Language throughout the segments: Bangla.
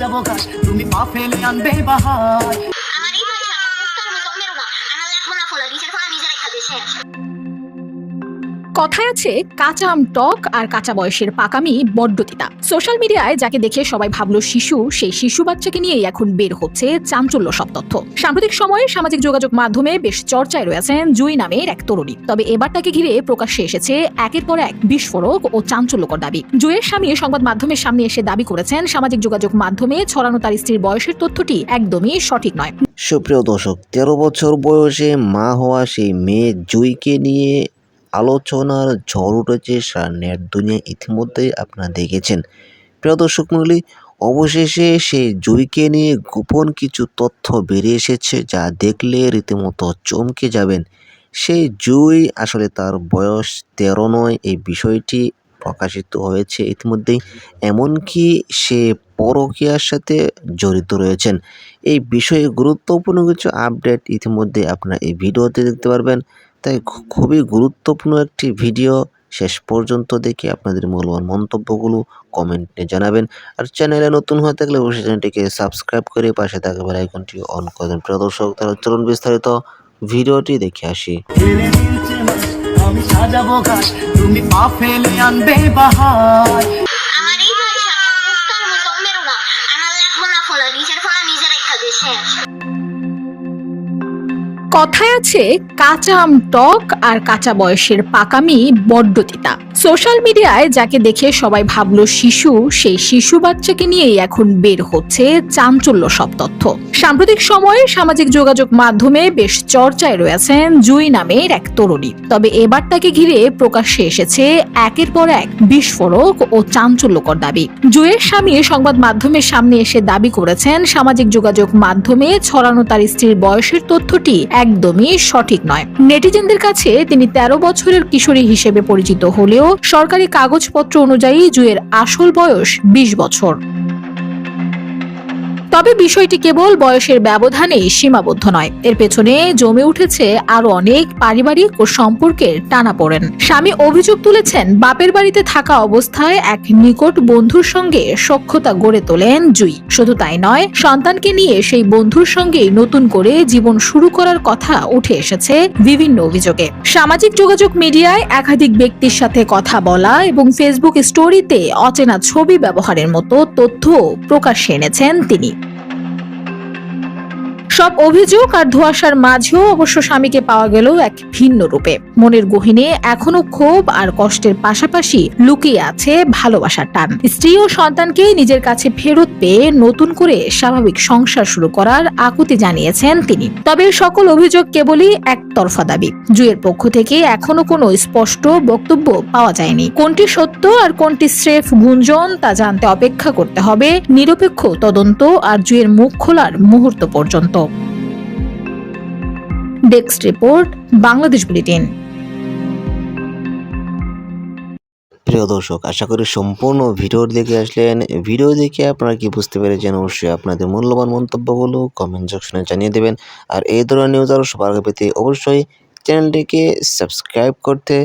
সাজাবো ঘাস, তুমি পা ফেলে আনবে বাহার। আমার এই বয়সে মুস্কার মতো মেরো না, আমার লাগবো না ফলা, নিজের ফলা নিজে রেখা দিছে। কথায় আছে কাঁচা আম টক আর কাঁচা বয়সের পাকামি বড্ড তিতা। সোশ্যাল মিডিয়ায় যাকে দেখে সবাই ভাবলো শিশু, সেই শিশু বাচ্চাকে নিয়েই এখন বের হচ্ছে চাঞ্চল্য সব তথ্য। সাম্প্রতিক সময়ে সামাজিক যোগাযোগ মাধ্যমে বেশ চর্চায় রয়েছেন জুই নামের এক তরুণী। তবে এবার তাকে ঘিরে প্রকাশ্যে এসেছে একের পর এক বিস্ফোরক ও চাঞ্চল্যকর দাবি। জুইয়ের স্বামী সংবাদ মাধ্যমের সামনে এসে দাবি করেছেন সামাজিক যোগাযোগ মাধ্যমে ছড়ানো তার স্ত্রীর বয়সের তথ্যটি একদমই সঠিক নয়। সুপ্রিয় দর্শক, 13 বছর বয়সে মা হওয়া সেই মেয়ে জুইকে নিয়ে আলোচনার ঝড় উঠেছে সারা নেট দুনিয়ায়। ইতিমধ্যেই আপনারা দেখেছেন। প্রিয় দর্শক মণ্ডলী, অবশেষে সেই জুইকে নিয়ে গোপন কিছু তথ্য বেরিয়ে এসেছে, যা দেখলে রীতিমতো চমকে যাবেন। সেই জুই আসলে তার বয়স 13 নয়, এই বিষয়টি প্রকাশিত হয়েছে ইতিমধ্যেই। এমনকি সে পরকীয়ার সাথে জড়িত রয়েছেন। এই বিষয়ে গুরুত্বপূর্ণ কিছু আপডেট ইতিমধ্যে আপনারা এই ভিডিওতে দেখতে পারবেন। তাই খুবই গুরুত্বপূর্ণ একটি ভিডিও। শেষ পর্যন্ত দেখে আপনাদের মূল্যবান মন্তব্যগুলো কমেন্টে জানাবেন। আর চ্যানেলে নতুন হয়ে থাকলে অবশ্যই চ্যানেলটিকে সাবস্ক্রাইব করে পাশে থাকা বেল আইকনটি অন করে দেন। প্রিয় দর্শক, তাহলে চলুন বিস্তারিত ভিডিওটি দেখে আসি। ফেলে দিয়েছে মাস, আমি সাজাবো ঘাস, তুমি পা ফেলে আনবে বাহার। আমার এই বয়সে মুস্কার মতো মেরো না, আমার লাগবো না ফলা, নিজের ফলা নিজে রেখা দিছে। কথায় আছে কাঁচা আম টক আর কাঁচা বয়সের পাকামি বড্ড তিতা। সোশ্যাল মিডিয়ায় যাকে দেখে সবাই ভাবলো শিশু, সেই শিশু বাচ্চাকে নিয়েই এখন বের হচ্ছে চাঞ্চল্য সব তথ্য। সাম্প্রতিক সময়ে সামাজিক যোগাযোগ মাধ্যমে বেশ চর্চায় রয়েছেন জুই নামের এক তরুণী। তবে এবার তাকে ঘিরে প্রকাশ্যে এসেছে একের পর এক বিস্ফোরক ও চাঞ্চল্যকর দাবি। জুইয়ের স্বামী সংবাদ মাধ্যমের সামনে এসে দাবি করেছেন সামাজিক যোগাযোগ মাধ্যমে ছড়ানো তার স্ত্রীর বয়সের তথ্যটি একদমই সঠিক নয়। নেটিজেনদের কাছে তিনি 13 বছরের কিশোরী হিসেবে পরিচিত হলেও সরকারি কাগজপত্র অনুযায়ী জুইয়ের আসল বয়স 20 বছর। তবে বিষয়টি কেবল বয়সের ব্যবধানেই সীমাবদ্ধ নয়, এর পেছনে জমে উঠেছে আরো অনেক পারিবারিক ও সম্পর্কের টানাপোড়েন। স্বামী অভিযোগ তুলেছেন বাপের বাড়িতে থাকা অবস্থায় এক নিকট বন্ধুর সঙ্গে সখ্যতা গড়ে তোলেন জুই। শুধু তাই নয়, সন্তানকে নিয়ে সেই বন্ধুর সঙ্গেই নতুন করে জীবন শুরু করার কথা উঠে এসেছে বিভিন্ন অভিযোগে। সামাজিক যোগাযোগ মিডিয়ায় একাধিক ব্যক্তির সাথে কথা বলা এবং ফেসবুক স্টোরিতে অচেনা ছবি ব্যবহারের মতো তথ্য প্রকাশ্যে এনেছেন তিনি। সব অভিযোগ আর ধোঁয়াশার মাঝেও অবশ্য স্বামীকে পাওয়া গেল এক ভিন্ন রূপে। মনের গহীনে এখনো ক্ষোভ আর কষ্টের পাশাপাশি লুকিয়ে আছে ভালোবাসার টান। স্ত্রী ও সন্তানকে নিজের কাছে ফেরত পেয়ে নতুন করে স্বাভাবিক সংসার শুরু করার আকুতি জানিয়েছেন তিনি। তবে সকল অভিযোগ কেবলই একতরফা দাবি। জুইয়ের পক্ষ থেকে এখনো কোনো স্পষ্ট বক্তব্য পাওয়া যায়নি। কোনটি সত্য আর কোনটি স্রেফ গুঞ্জন, তা জানতে অপেক্ষা করতে হবে নিরপেক্ষ তদন্ত আর জুইয়ের মুখ খোলার মুহূর্ত পর্যন্ত। Desk report, Bangladesh bulletin. প্রিয় দর্শক, আশা করি সম্পূর্ণ ভিডিও দেখে আসলেন। ভিডিও দেখে আপনারা কি বুঝতে পেরেছেন অবশ্যই আপনাদের মূল্যবান মন্তব্যগুলো কমেন্ট সেকশনে জানিয়ে দেবেন। আর এই ধরনের নিউজ আরও সবার আগে পেতে অবশ্যই চ্যানেলটিকে সাবস্ক্রাইব করতে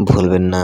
ভুলবেন না।